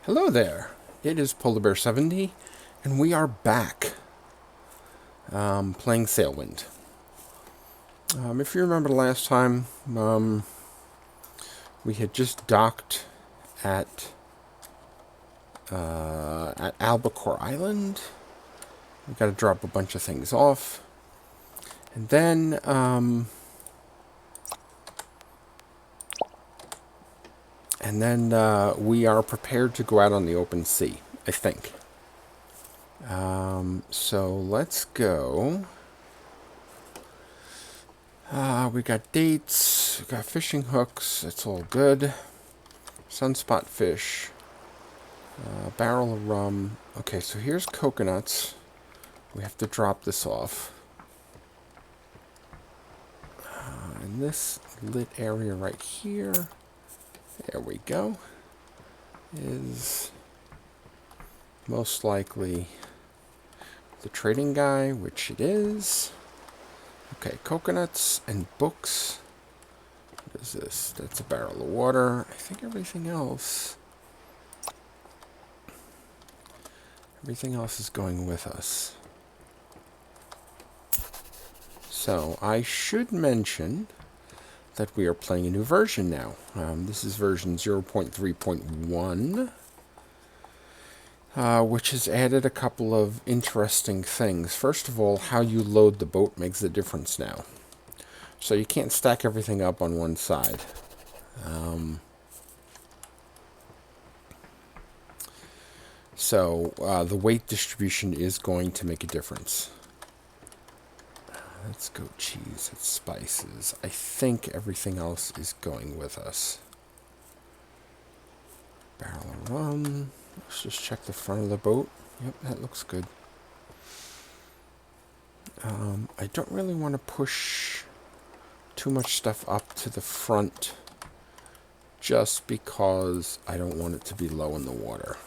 Hello there. It is Polar Bear 70, and we are back playing Sailwind. If you remember the last time, we had just docked at Albacore Island. We got to drop a bunch of things off, and then we are prepared to go out on the open sea, I think. So let's go. We got dates, we got fishing hooks, it's all good. Sunspot fish, barrel of rum. Okay, so here's coconuts. We have to drop this off. And this lit area right here, there we go, is most likely the trading guy, which it is. Okay, coconuts and books. What is this? That's a barrel of water. I think everything else is going with us. So I should mention that we are playing a new version now. This is version 0.3.1. Which has added a couple of interesting things. First of all, how you load the boat makes a difference now. So you can't stack everything up on one side. So the weight distribution is going to make a difference. That's goat cheese, it's spices. I think everything else is going with us. Barrel of rum. Let's just check the front of the boat. Yep, that looks good. I don't really want to push too much stuff up to the front just because I don't want it to be low in the water.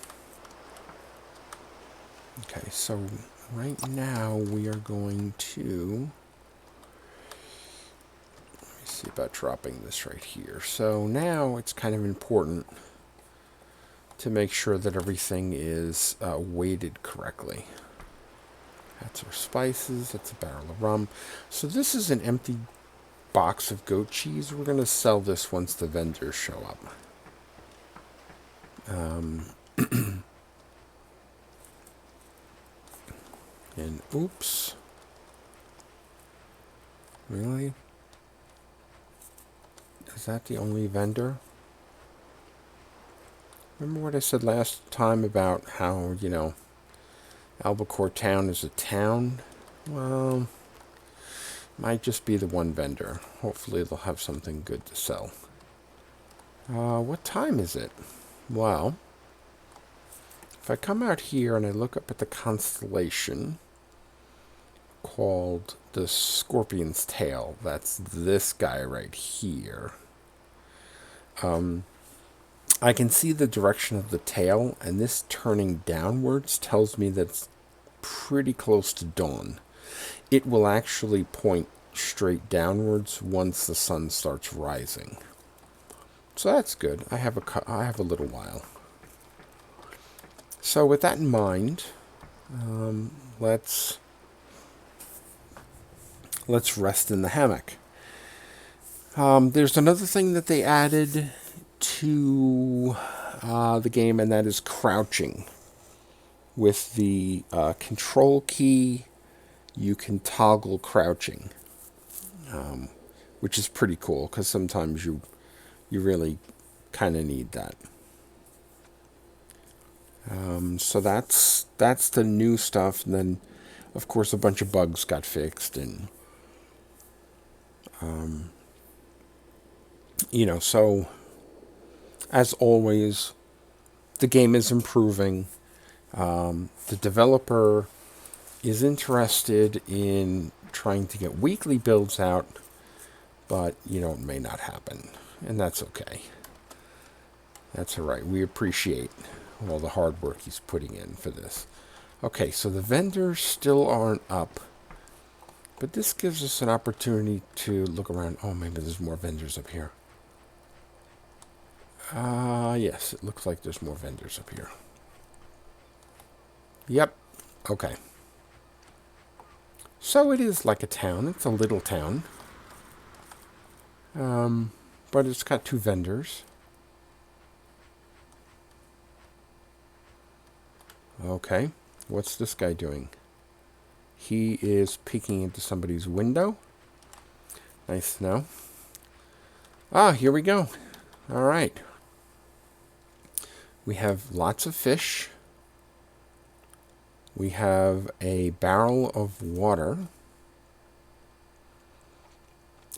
Okay, so right now we are going to... Let me see about dropping this right here. So now it's kind of important to make sure that everything is weighted correctly. That's our spices. That's a barrel of rum. So this is an empty box of goat cheese. We're going to sell this once the vendors show up. And oops. Really? Is that the only vendor? Remember what I said last time about how, Albacore Town is a town? Well, might just be the one vendor. Hopefully they'll have something good to sell. What time is it? Well, if I come out here and I look up at the constellation called the Scorpion's Tail, that's this guy right here. I can see the direction of the tail, and this turning downwards tells me that it's pretty close to dawn. It will actually point straight downwards once the sun starts rising. So that's good. I have a little while. So with that in mind, let's rest in the hammock. There's another thing that they added to the game, and that is crouching. With the control key, you can toggle crouching, which is pretty cool because sometimes you really kind of need that. So that's the new stuff, and then of course a bunch of bugs got fixed, and so as always, the game is improving. The developer is interested in trying to get weekly builds out, but, it may not happen. And that's okay. That's all right. We appreciate all the hard work he's putting in for this. Okay, so the vendors still aren't up, but this gives us an opportunity to look around. Oh, maybe there's more vendors up here. Yes, it looks like there's more vendors up here. Yep. Okay. So it is like a town. It's a little town. But it's got 2 vendors. Okay. What's this guy doing? He is peeking into somebody's window. Nice to know. Ah, here we go. All right. We have lots of fish. We have a barrel of water.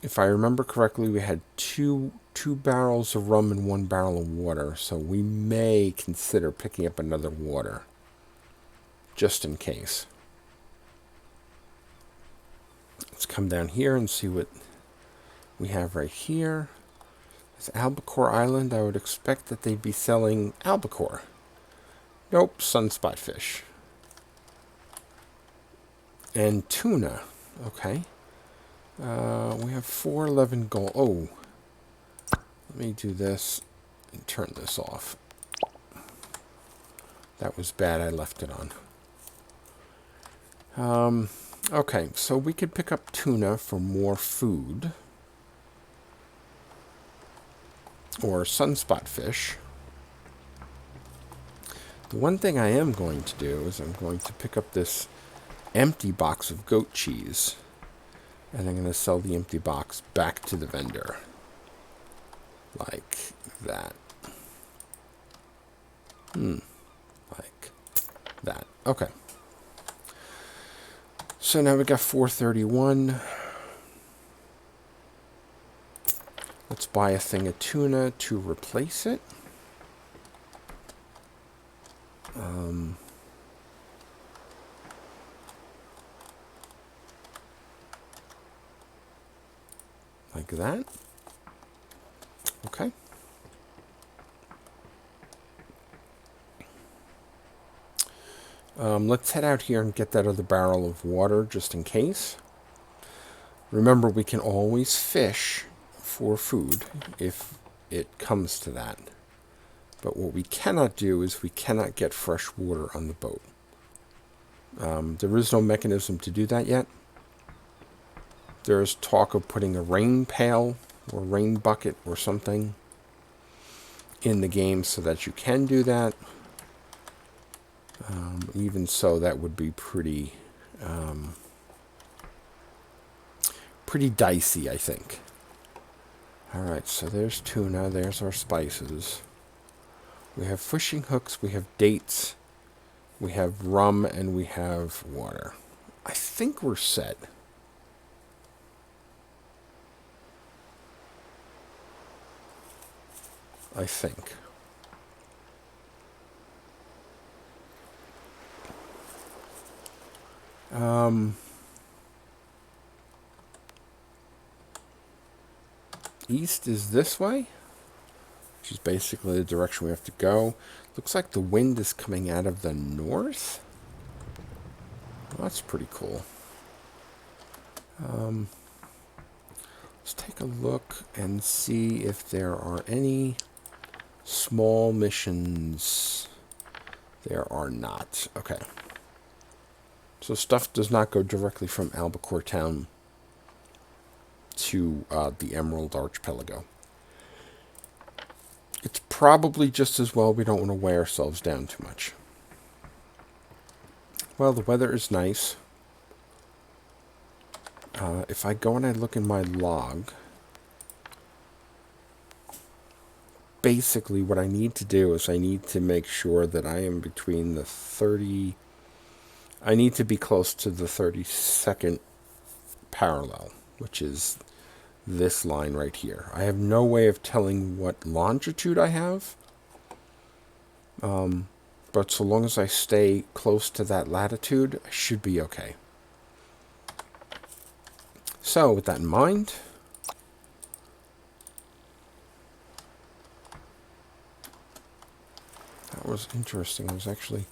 If I remember correctly, we had two barrels of rum and 1 barrel of water, so we may consider picking up another water, just in case. Let's come down here and see what we have right here. It's Albacore Island. I would expect that they'd be selling albacore. Nope, sunspot fish. And tuna. Okay. We have 411 gold. Oh. Let me do this and turn this off. That was bad. I left it on. Okay, so we could pick up tuna for more food. Or sunspot fish. The one thing I am going to do is I'm going to pick up this empty box of goat cheese. And I'm going to sell the empty box back to the vendor. Like that. Like that. Okay. So now we got 431. Let's buy a thing of tuna to replace it. Like that. Okay. Let's head out here and get that other barrel of water just in case. Remember, we can always fish for food if it comes to that. But what we cannot do is we cannot get fresh water on the boat. There is no mechanism to do that yet. There's talk of putting a rain pail or rain bucket or something in the game so that you can do that. Even so, that would be pretty dicey, I think. Alright, so there's tuna, there's our spices. We have fishing hooks, we have dates, we have rum, and we have water. I think we're set. I think. East is this way, which is basically the direction we have to go. Looks like the wind is coming out of the north. Well, that's pretty cool. Let's take a look and see if there are any small missions. There are not. Okay. So stuff does not go directly from Albacore Town to the Emerald Archipelago. It's probably just as well we don't want to weigh ourselves down too much. Well, the weather is nice. If I go and I look in my log, basically what I need to do is I need to make sure that I am between the 30... I need to be close to the 32nd parallel, which is this line right here. I have no way of telling what longitude I have, but so long as I stay close to that latitude, I should be okay. So with that in mind, that was interesting. I was actually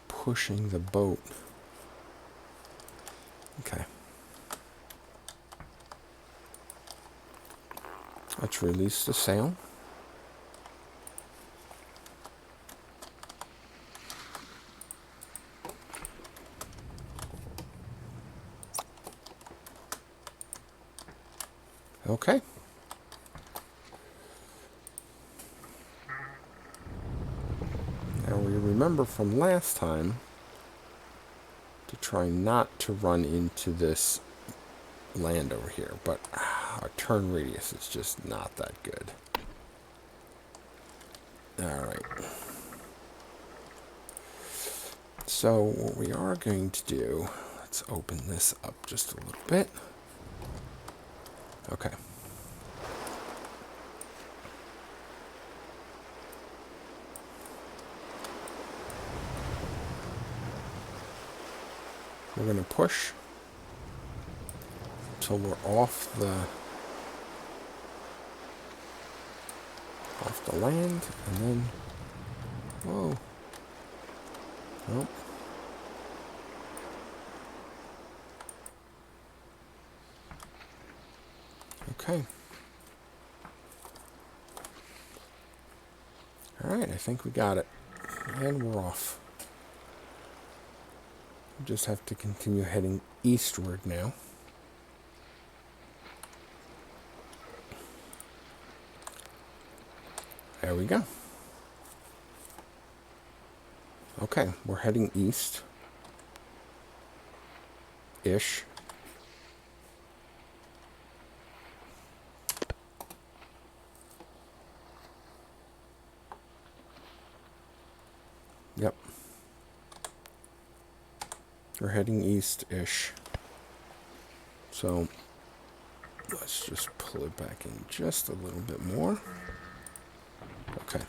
pushing the boat. Okay. Let's release the sail. Okay. Now we remember from last time to try not to run into this land over here, but our turn radius is just not that good. Alright. So what we are going to do, let's open this up just a little bit. Okay. We're going to push until we're off the land, and then, whoa, nope. Okay. Alright, I think we got it. And we're off. We just have to continue heading eastward now. There we go. Okay, we're heading east. Ish. Yep. We're heading east-ish. So, let's just pull it back in just a little bit more. Okay.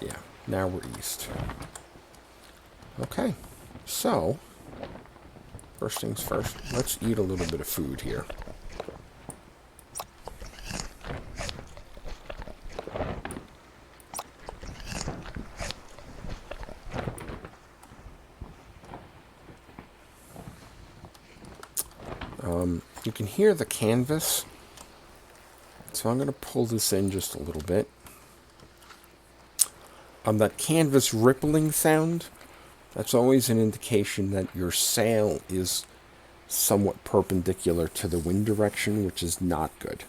Yeah, now we're east. Okay, so, first things first, let's eat a little bit of food here. You can hear the canvas, so I'm going to pull this in just a little bit. That canvas rippling sound, that's always an indication that your sail is somewhat perpendicular to the wind direction, which is not good.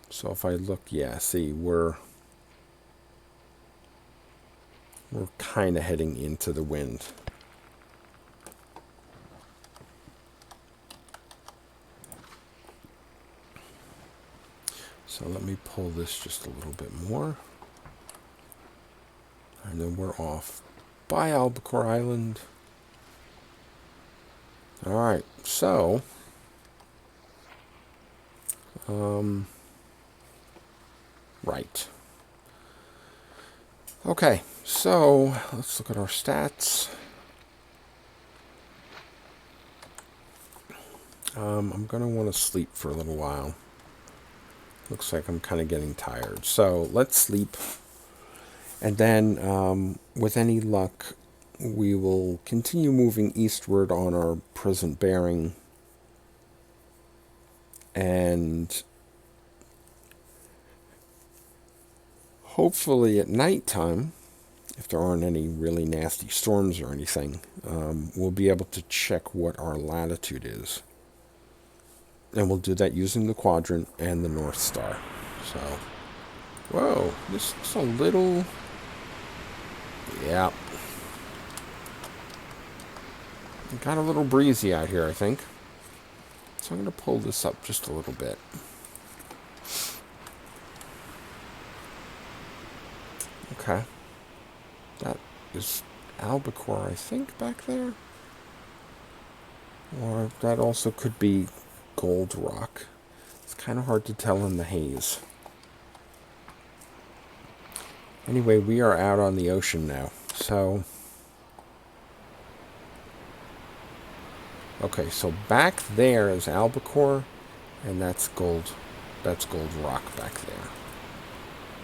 So if I look, yeah, see, we're kind of heading into the wind. So let me pull this just a little bit more. And then we're off by Albacore Island. Alright, so right. Okay, so let's look at our stats. I'm going to want to sleep for a little while. Looks like I'm kind of getting tired. So let's sleep. And then, with any luck, we will continue moving eastward on our present bearing. And hopefully at nighttime, if there aren't any really nasty storms or anything, we'll be able to check what our latitude is. And we'll do that using the quadrant and the North Star. So, whoa, this is a little, yeah. It got a little breezy out here, I think. So I'm going to pull this up just a little bit. Okay. That is Albacore, I think, back there. Or that also could be Gold Rock. It's kind of hard to tell in the haze. Anyway, we are out on the ocean now. So, okay, so back there is Albacore, and that's Gold Rock back there.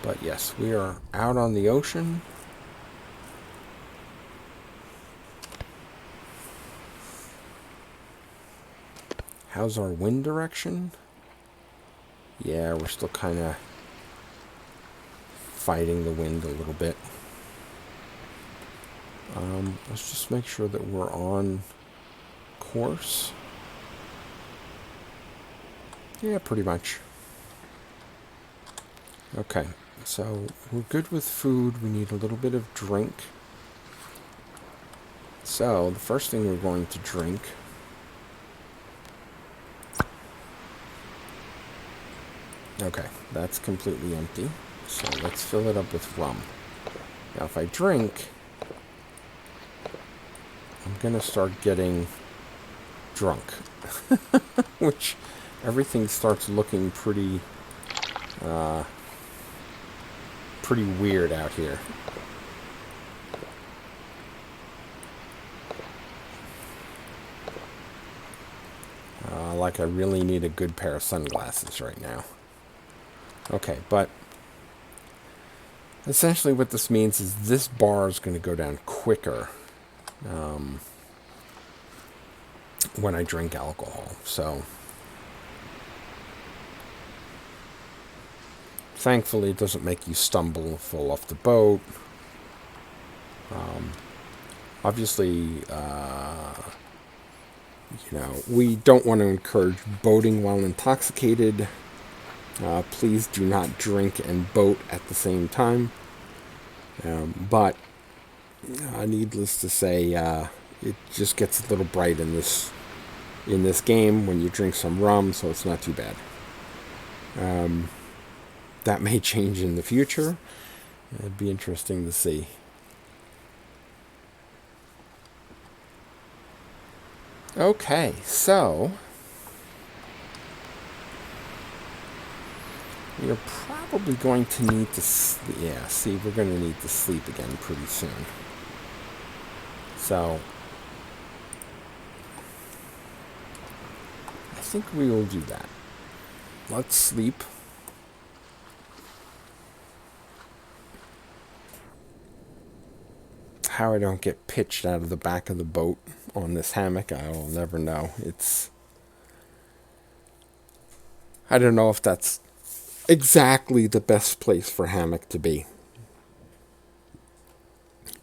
But yes, we are out on the ocean. How's our wind direction? Yeah, we're still kind of fighting the wind a little bit. Let's just make sure that we're on horse. Yeah, pretty much. Okay, so we're good with food. We need a little bit of drink. So the first thing we're going to drink okay, that's completely empty. So let's fill it up with rum. Now if I drink, I'm going to start getting drunk. Which everything starts looking pretty weird out here. Like I really need a good pair of sunglasses right now. Okay, but essentially what this means is this bar is going to go down quicker when I drink alcohol. So thankfully it doesn't make you stumble and fall off the boat. Obviously, we don't want to encourage boating while intoxicated. Please do not drink and boat at the same time. But needless to say, it just gets a little bright in this game when you drink some rum, so it's not too bad. That may change in the future. It'd be interesting to see. Okay, so we are probably going to need to we're going to need to sleep again pretty soon. So I think we will do that. Let's sleep. How I don't get pitched out of the back of the boat on this hammock, I will never know. I don't know if that's exactly the best place for hammock to be.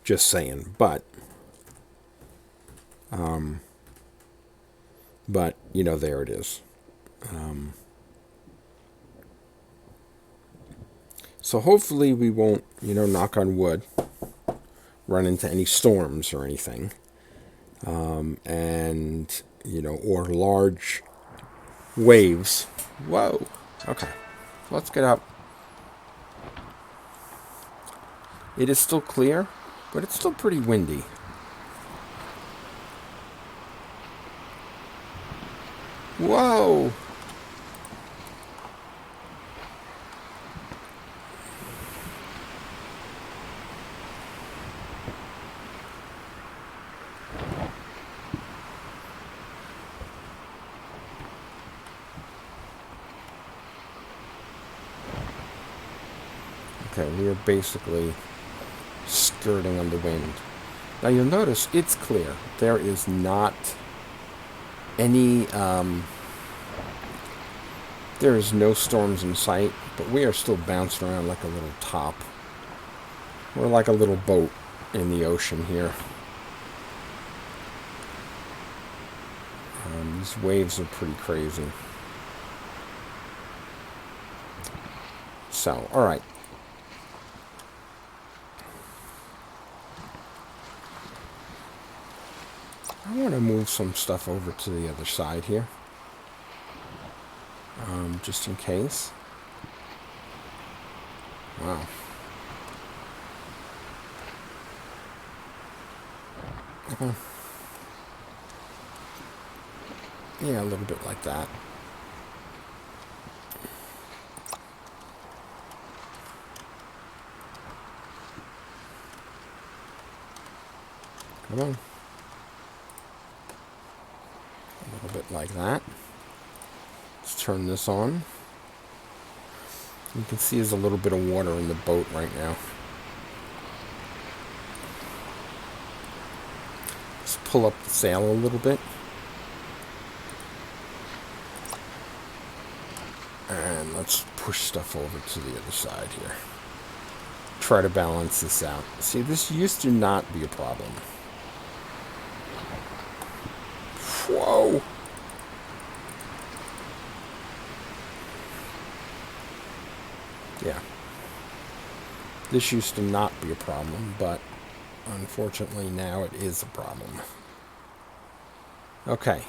Just saying, but there it is. So hopefully we won't, knock on wood, run into any storms or anything. Or large waves. Whoa. Okay. Let's get up. It is still clear, but it's still pretty windy. Whoa. Okay, we are basically skirting on the wind. Now you'll notice it's clear. There is not any, there is no storms in sight, but we are still bouncing around like a little top. We're like a little boat in the ocean here. These waves are pretty crazy. So, alright. I want to move some stuff over to the other side here. Just in case. Wow. Okay. Yeah, a little bit like that. Come on. A little bit like that. Let's turn this on. You can see there's a little bit of water in the boat right now. Let's pull up the sail a little bit. And let's push stuff over to the other side here. Try to balance this out. See, this used to not be a problem. Whoa! Yeah. This used to not be a problem, but unfortunately now it is a problem. Okay.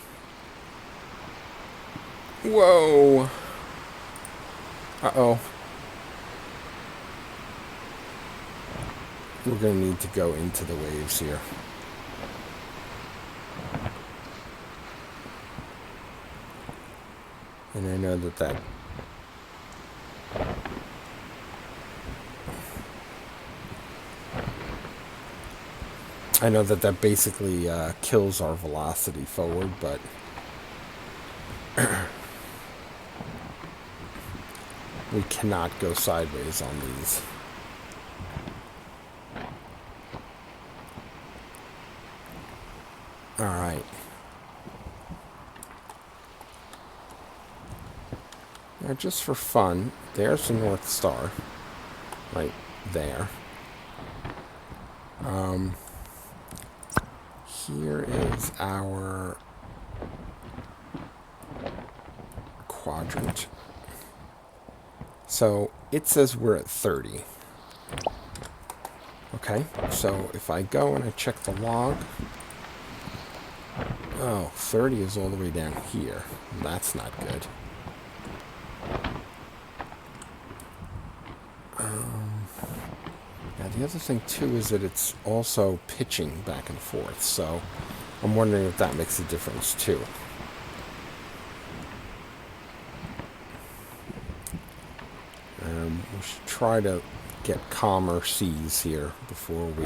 Whoa! Uh-oh. We're going to need to go into the waves here. And I know that basically kills our velocity forward, but we cannot go sideways on these. All right. Now, just for fun, there's the North Star, right there. Here is our quadrant. So it says we're at 30. Okay, so if I go and I check the log, oh, 30 is all the way down here. That's not good. Now the other thing too is that it's also pitching back and forth, so I'm wondering if that makes a difference too. We should try to get calmer seas here before we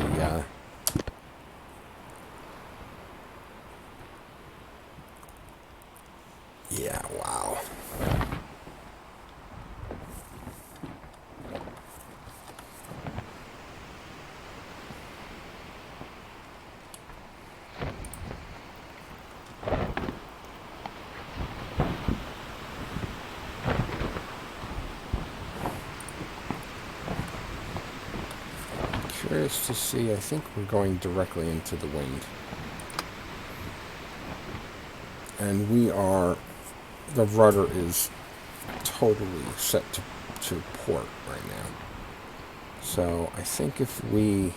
yeah, wow. Curious to see, I think we're going directly into the wind. And we are, the rudder is totally set to port right now. So I think if we're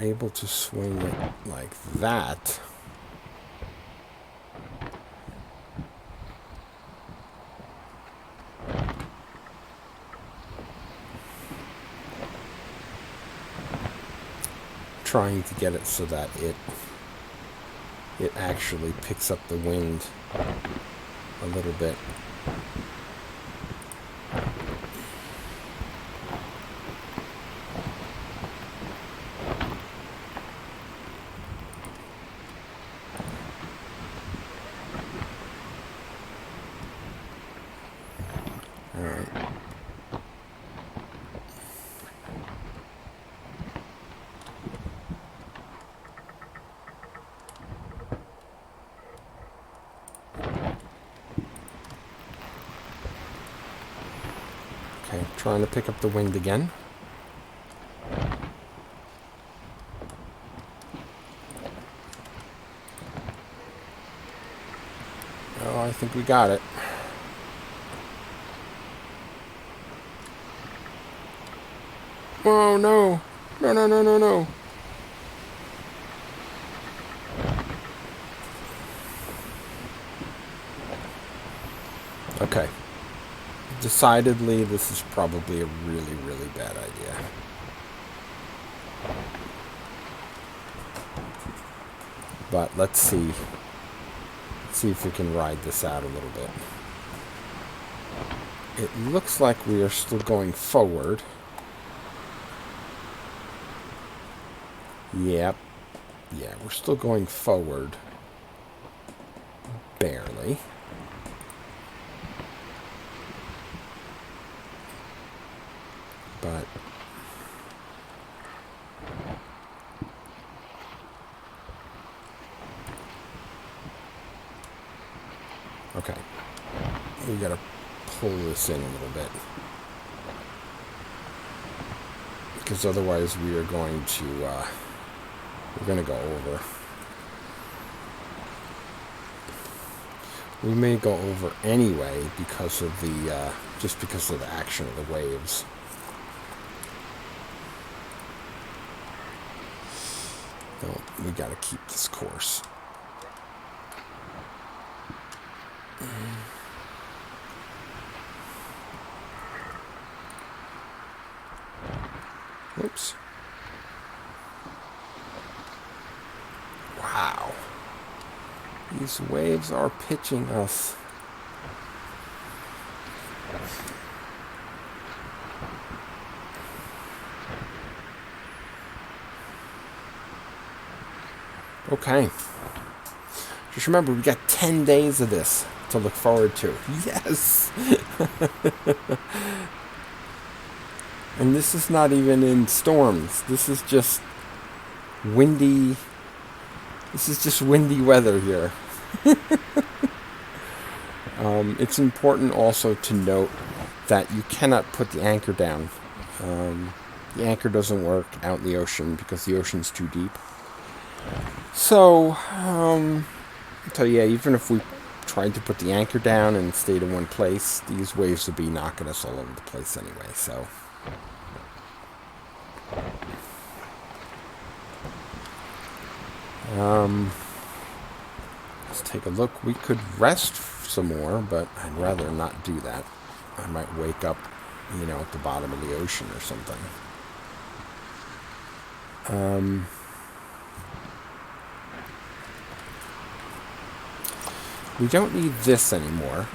able to swing it like that, trying to get it so that it actually picks up the wind a little bit. All right. Okay, trying to pick up the wind again. Oh, I think we got it. Oh, no. No, no, no, no, no. Okay. Decidedly, this is probably a really, really bad idea. But let's see. Let's see if we can ride this out a little bit. It looks like we are still going forward. Yep. Yeah, we're still going forward. Barely. But okay, we gotta pull this in a little bit, because otherwise we are going to We're going to go over. We may go over anyway because of the, just because of the action of the waves. So we got to keep this course. Oops. Wow. These waves are pitching us. Okay. Just remember, we got 10 days of this to look forward to. Yes! And this is not even in storms. This is just windy. This is just windy weather here. It's important also to note that you cannot put the anchor down. The anchor doesn't work out in the ocean because the ocean's too deep. So yeah, even if we tried to put the anchor down and stayed in one place, these waves would be knocking us all over the place anyway, so. Let's take a look. We could rest some more, but I'd rather not do that. I might wake up, at the bottom of the ocean or something. We don't need this anymore.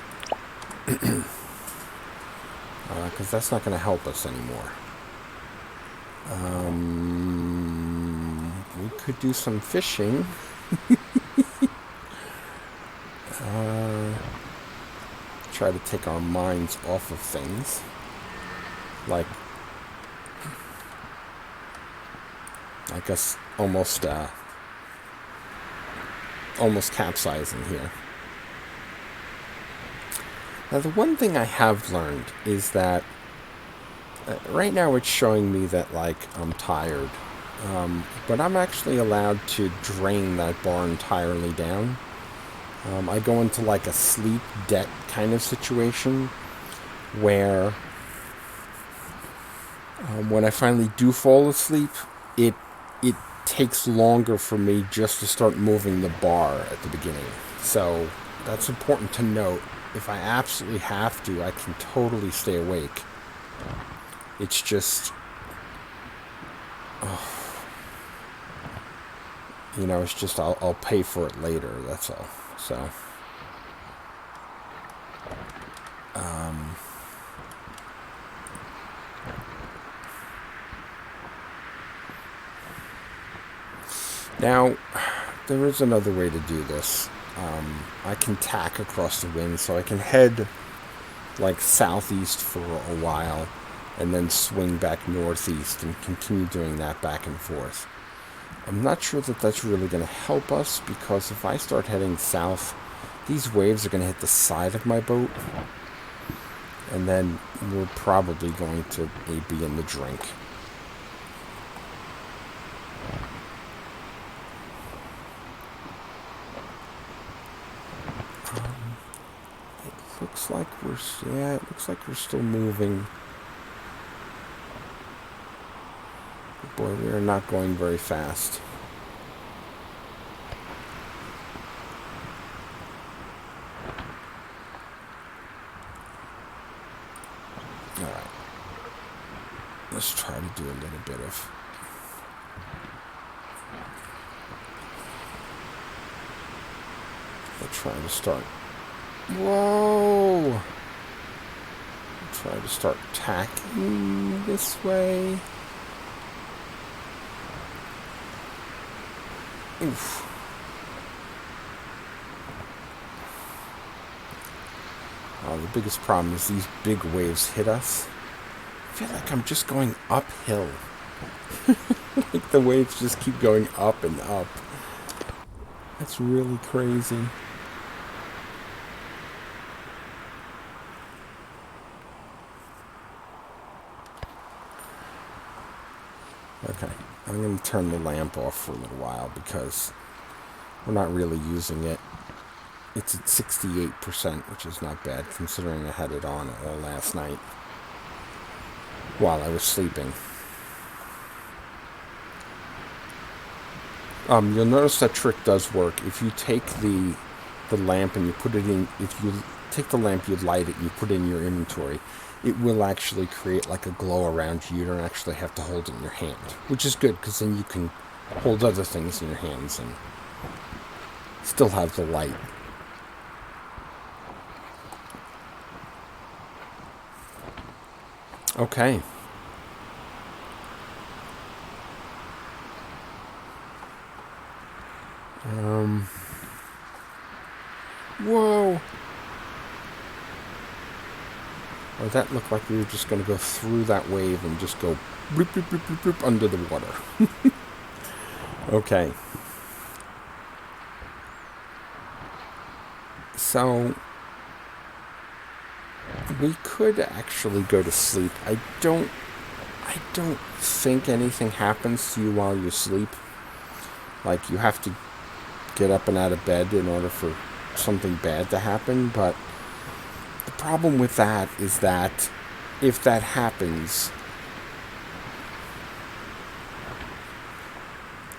Because that's not going to help us anymore. We could do some fishing. Try to take our minds off of things. Like us almost capsizing here. Now, the one thing I have learned is that right now it's showing me that, I'm tired. But I'm actually allowed to drain that bar entirely down. I go into, a sleep debt kind of situation where when I finally do fall asleep, it takes longer for me just to start moving the bar at the beginning. So that's important to note. If I absolutely have to, I can totally stay awake. It's just, it's just I'll pay for it later. That's all. So, now there is another way to do this. I can tack across the wind, so I can head southeast for a while and then swing back northeast and continue doing that back and forth. I'm not sure that that's really going to help us, because if I start heading south, these waves are going to hit the side of my boat, and then we're probably going to be in the drink. It looks like we're still moving. Boy, we are not going very fast. Alright. Let's try to do a little bit of... I'll try to start... Whoa! I'll try to start tacking this way. Oof. The biggest problem is these big waves hit us. I feel like I'm just going uphill. The waves just keep going up and up. That's really crazy. Okay, I'm going to turn the lamp off for a little while because we're not really using it. It's at 68%, which is not bad considering I had it on all last night while I was sleeping. You'll notice that trick does work. If you take the lamp and you put it in, if you take the lamp, you light it, and you put it in your inventory, it will actually create like a glow around you. You don't actually have to hold it in your hand, which is good because then you can hold other things in your hands and still have the light. Okay. Whoa. Well, that looked like we were just going to go through that wave and just go bloop, bloop, bloop, bloop, bloop under the water. Okay. So, we could actually go to sleep. I don't think anything happens to you while you sleep. Like, you have to get up and out of bed in order for something bad to happen, but the problem with that is that if that happens,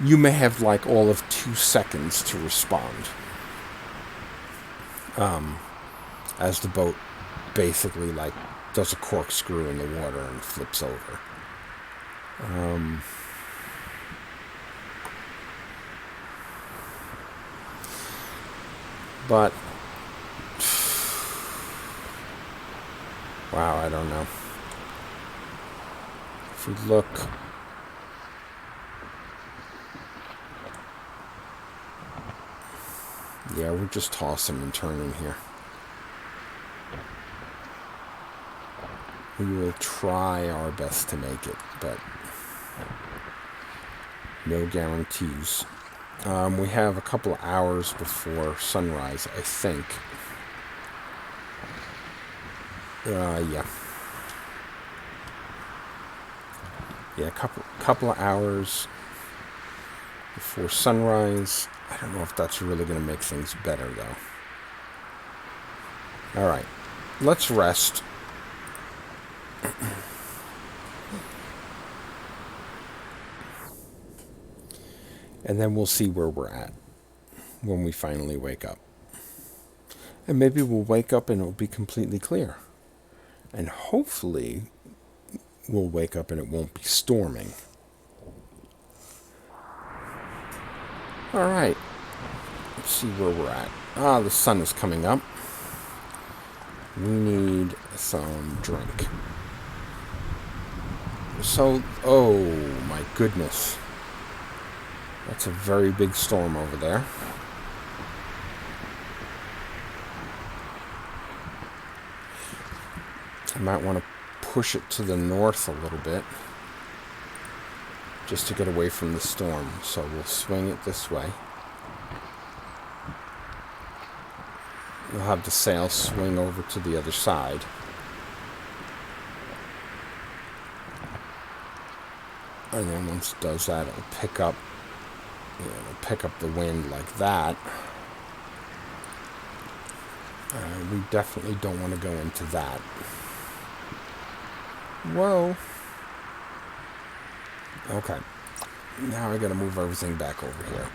you may have like all of 2 seconds to respond. As the boat basically like does a corkscrew in the water and flips over. But wow, I don't know. If we look, yeah, we're just tossing and turning here. We will try our best to make it, but no guarantees. We have a couple of hours before sunrise, I think. Yeah. Yeah, a couple of hours before sunrise. I don't know if that's really going to make things better, though. All right, let's rest. And then we'll see where we're at when we finally wake up. And maybe we'll wake up and it'll be completely clear. And hopefully we'll wake up and it won't be storming. All right. Let's see where we're at. The sun is coming up. We need some drink. So, oh my goodness. That's a very big storm over there. I might want to push it to the north a little bit just to get away from the storm. So we'll swing it this way. We'll have the sail swing over to the other side. And then once it does that, it'll pick up the wind like that. We definitely don't want to go into that. Whoa. Okay. Now I gotta move everything back over here.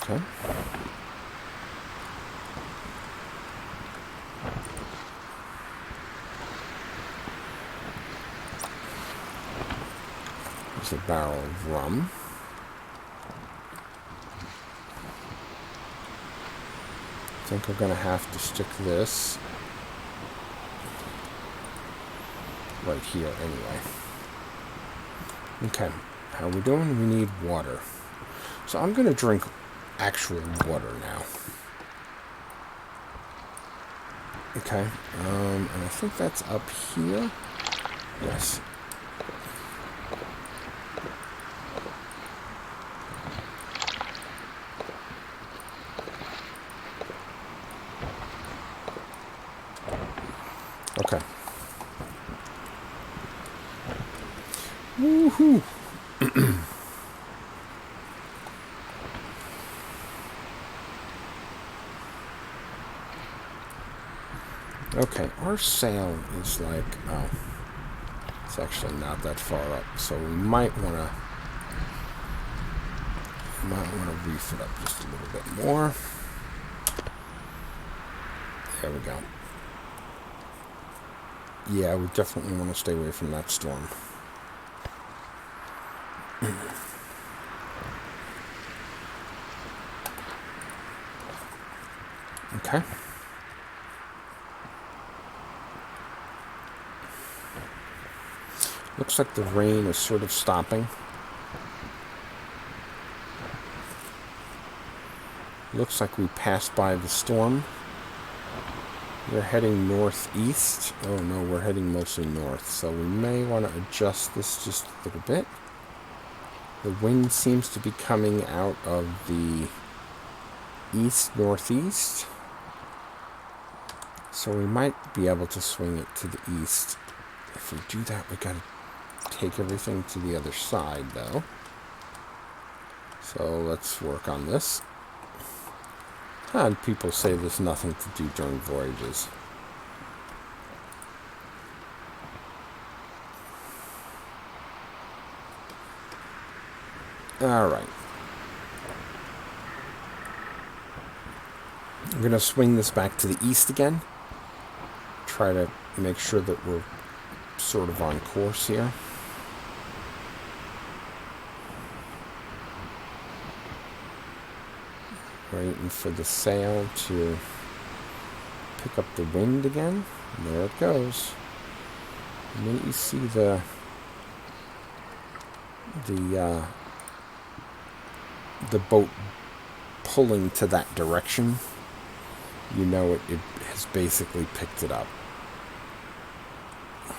Okay. There's a barrel of rum. I think we're going to have to stick this right here anyway. Okay, how are we doing? We need water. So I'm going to drink actual water now. Okay, and I think that's up here. Yes. Woohoo! Okay, our sail is like, oh, it's actually not that far up, so we might want to reef it up just a little bit more. There we go. Yeah, we definitely want to stay away from that storm. Okay. Looks like the rain is sort of stopping. Looks like we passed by the storm. We're heading northeast. Oh no, we're heading mostly north, so we may want to adjust this just a little bit. The wind seems to be coming out of the east-northeast, so we might be able to swing it to the east. If we do that, we gotta take everything to the other side, though. So let's work on this. And people say there's nothing to do during voyages. Alright. I'm going to swing this back to the east again. Try to make sure that we're sort of on course here. Waiting for the sail to pick up the wind again. And there it goes. The minute you see the boat pulling to that direction, you know it has basically picked it up. We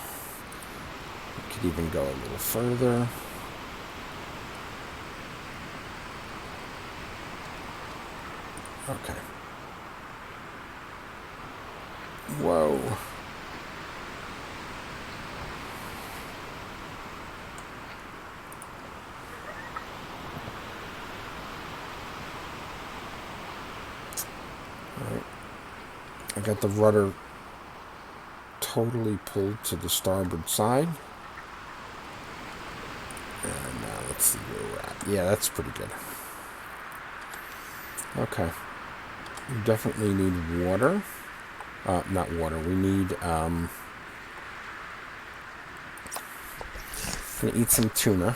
could even go a little further. Okay. Whoa. Alright. I got the rudder totally pulled to the starboard side. And now let's see where we're at. Yeah, that's pretty good. Okay. We definitely need water. Not water. We need, gonna eat some tuna.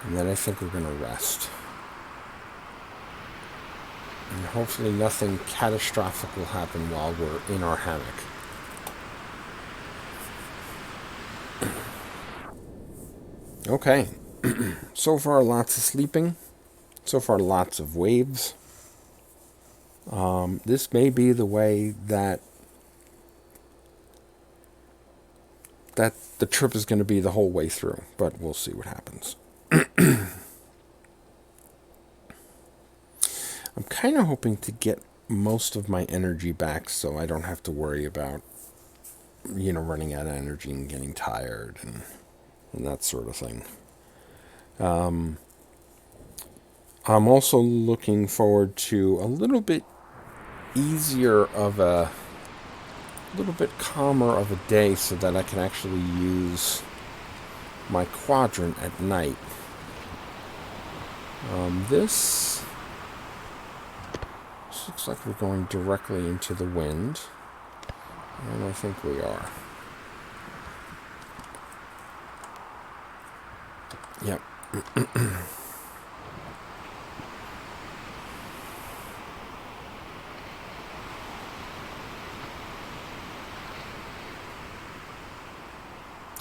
And then I think we're gonna rest. And hopefully nothing catastrophic will happen while we're in our hammock. Okay. So far, lots of sleeping. So far, lots of waves. This may be the way that the trip is going to be the whole way through, but we'll see what happens. I'm kind of hoping to get most of my energy back so I don't have to worry about, running out of energy and getting tired and that sort of thing. I'm also looking forward to a little bit calmer of a day so that I can actually use my quadrant at night. This looks like we're going directly into the wind, and I think we are. Yep.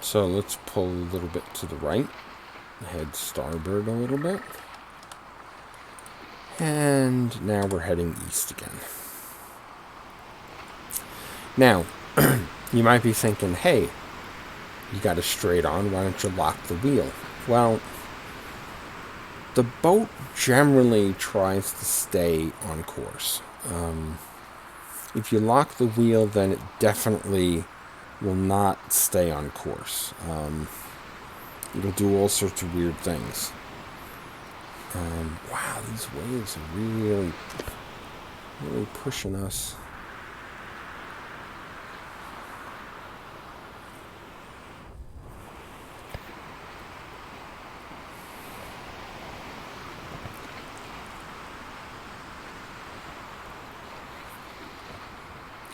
So let's pull a little bit to the right, head starboard a little bit, and now we're heading east again. Now, you might be thinking, hey, you got it straight on, why don't you lock the wheel? Well, the boat generally tries to stay on course. If you lock the wheel, then it definitely will not stay on course. It'll do all sorts of weird things. Wow, these waves are really, really pushing us.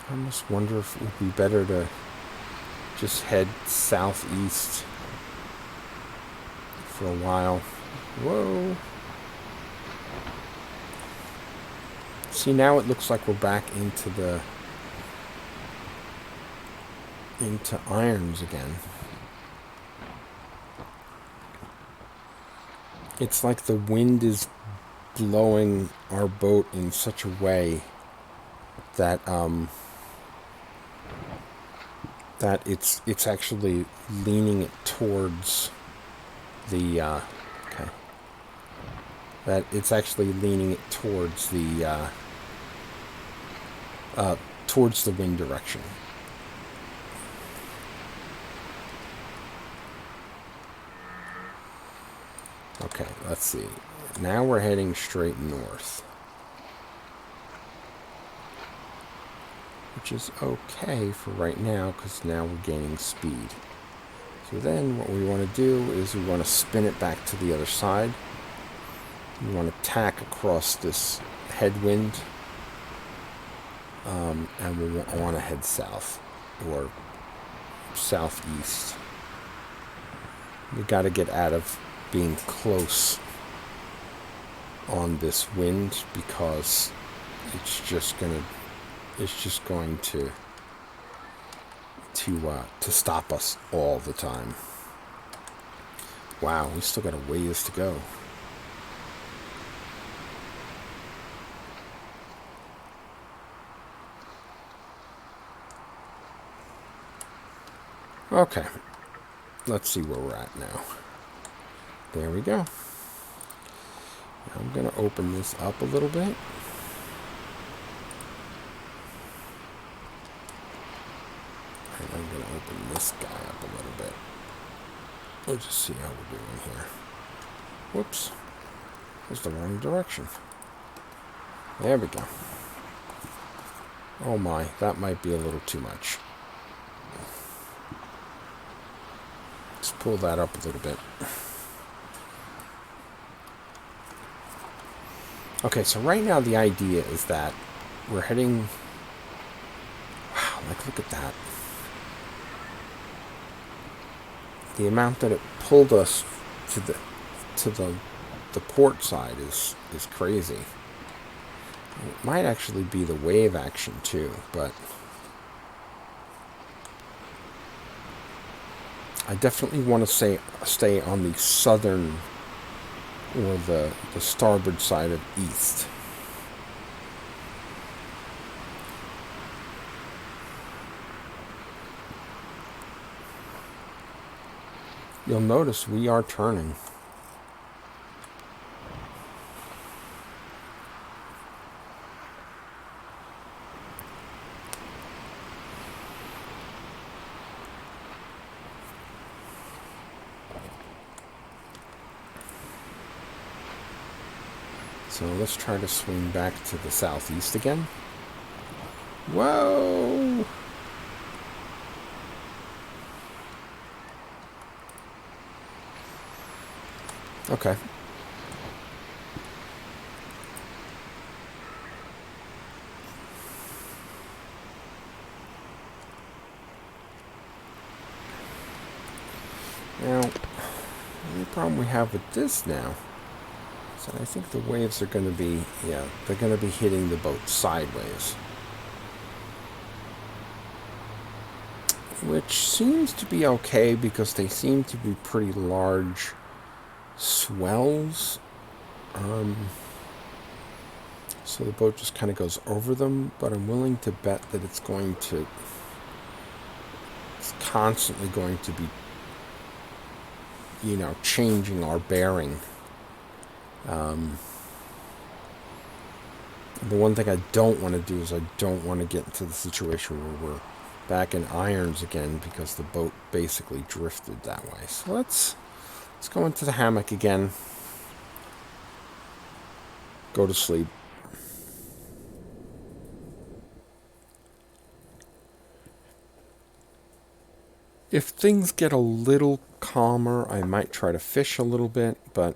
I almost wonder if it would be better to just head southeast for a while. Whoa. See, now it looks like we're back into irons again. It's like the wind is blowing our boat in such a way that that it's actually leaning it towards the okay. That it's actually leaning it towards the wind direction. Okay, let's see. Now we're heading straight north, which is okay for right now because now we're gaining speed. So then what we want to do is we want to spin it back to the other side. We want to tack across this headwind, and we want to head south or southeast. We got to get out of being close on this wind because it's just going to stop us all the time. Wow, we still got a ways to go. Okay, let's see where we're at now. There we go. Now I'm going to open this up a little bit. And I'm going to open this guy up a little bit. We'll just see how we're doing here. Whoops. That's the wrong direction. There we go. Oh my, that might be a little too much. Let's pull that up a little bit. Okay, so right now the idea is that we're heading... Wow, like look at that. The amount that it pulled us to the port side is crazy. It might actually be the wave action too, but I definitely want to stay on the southern or the starboard side of east. You'll notice we are turning. So let's try to swing back to the southeast again. Whoa! Okay. Now, the only problem we have with this now is that I think the waves are going to be, they're going to be hitting the boat sideways. Which seems to be okay because they seem to be pretty large swells. So the boat just kind of goes over them, but I'm willing to bet that it's constantly going to be, changing our bearing. The one thing I don't want to do is I don't want to get into the situation where we're back in irons again because the boat basically drifted that way. So let's go into the hammock again. Go to sleep. If things get a little calmer, I might try to fish a little bit, but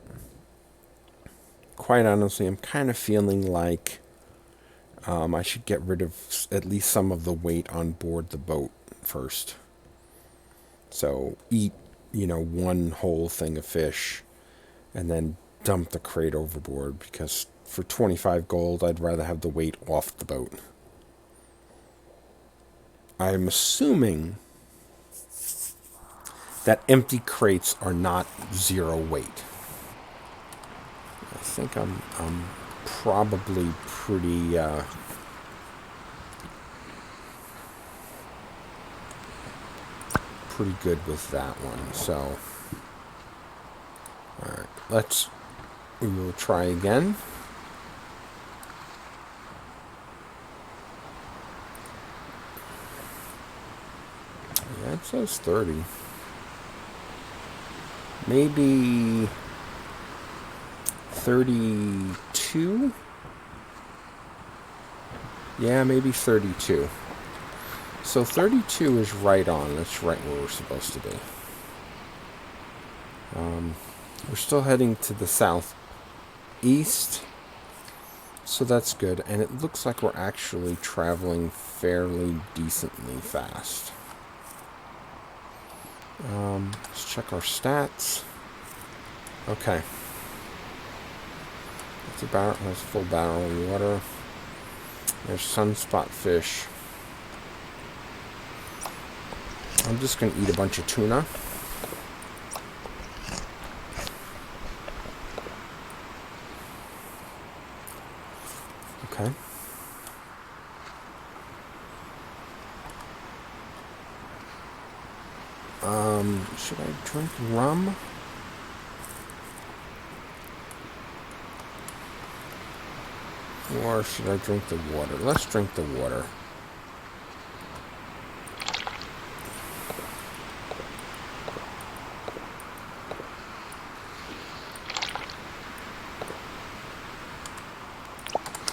quite honestly, I'm kind of feeling like I should get rid of at least some of the weight on board the boat first. So eat, one whole thing of fish and then dump the crate overboard, because for 25 gold, I'd rather have the weight off the boat. I'm assuming that empty crates are not zero weight. I think I'm probably pretty good with that one. So, all right, we will try again. Yeah, it says 30. Maybe 32? Yeah, maybe 32. So 32 is right on. That's right where we're supposed to be. We're still heading to the southeast, so that's good. And it looks like we're actually traveling fairly decently fast. Let's check our stats. Okay. That's a full barrel of water. There's sunspot fish. I'm just going to eat a bunch of tuna. Okay. Should I drink rum? Or should I drink the water? Let's drink the water.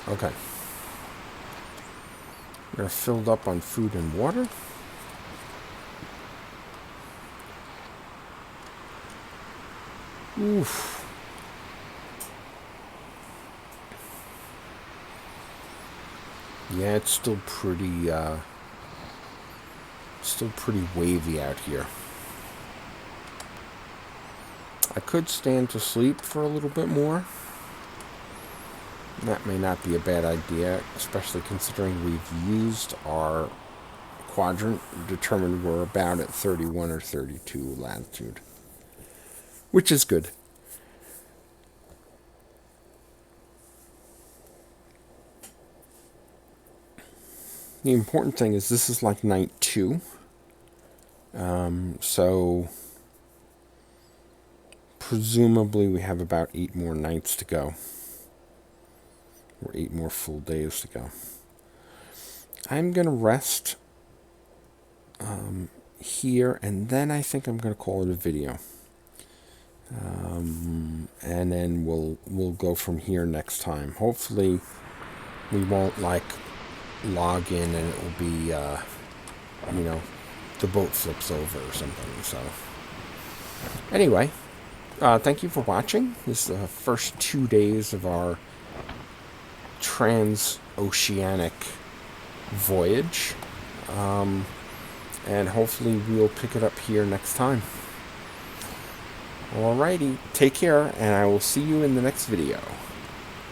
Okay. We're filled up on food and water. Oof. Yeah, it's still pretty wavy out here. I could stand to sleep for a little bit more. That may not be a bad idea, especially considering we've used our quadrant, determined we're about at 31 or 32 latitude, which is good. The important thing is this is like night 2, so presumably we have about 8 more nights to go, or 8 more full days to go. I'm going to rest here, and then I think I'm going to call it a video. And then we'll go from here next time. Hopefully we won't log in and it will be the boat flips over or something. So anyway, thank you for watching. This is the first 2 days of our transoceanic voyage, and hopefully we'll pick it up here next time. Alrighty, take care, and I will see you in the next video.